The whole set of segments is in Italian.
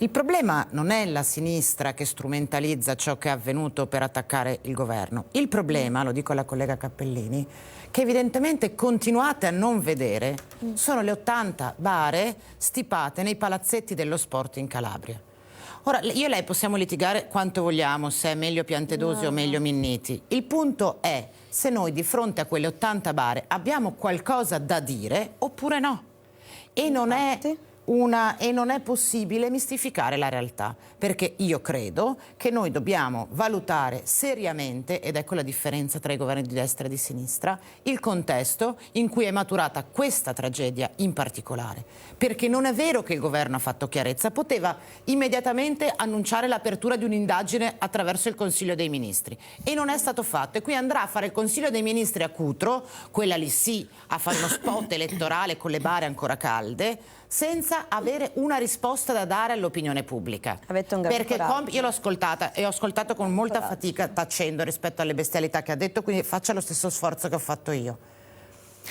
Il problema non è la sinistra che strumentalizza ciò che è avvenuto per attaccare il governo. Il problema, lo dico alla collega Cappellini, che evidentemente continuate a non vedere, sono le 80 bare stipate nei palazzetti dello sport in Calabria. Ora, io e lei possiamo litigare quanto vogliamo, se è meglio Piantedosi o meglio Minniti. Il punto è se noi di fronte a quelle 80 bare abbiamo qualcosa da dire oppure no. E non è possibile mistificare la realtà, perché io credo che noi dobbiamo valutare seriamente, ed ecco la differenza tra i governi di destra e di sinistra, il contesto in cui è maturata questa tragedia in particolare. Perché non è vero che il governo ha fatto chiarezza, poteva immediatamente annunciare l'apertura di un'indagine attraverso il Consiglio dei Ministri e non è stato fatto, e qui andrà a fare il Consiglio dei Ministri a Cutro, quella lì sì, a fare uno spot elettorale con le bare ancora calde, senza avere una risposta da dare all'opinione pubblica. Avete un grande coraggio. Io l'ho ascoltata e ho ascoltato con molta fatica, tacendo rispetto alle bestialità che ha detto, quindi faccia lo stesso sforzo che ho fatto io.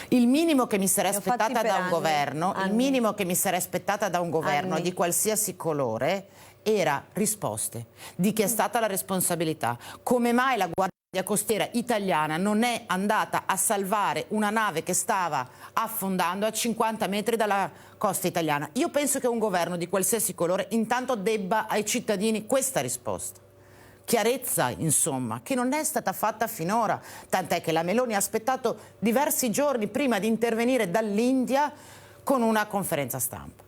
Il minimo che mi sarei aspettata da un governo, il minimo che mi sarei aspettata da un governo di qualsiasi colore era risposte di chi è stata la responsabilità. Come mai la Guardia Costiera italiana non è andata a salvare una nave che stava affondando a 50 metri dalla costa italiana? Io penso che un governo di qualsiasi colore intanto debba ai cittadini questa risposta. Chiarezza, insomma, che non è stata fatta finora, tant'è che la Meloni ha aspettato diversi giorni prima di intervenire dall'India con una conferenza stampa.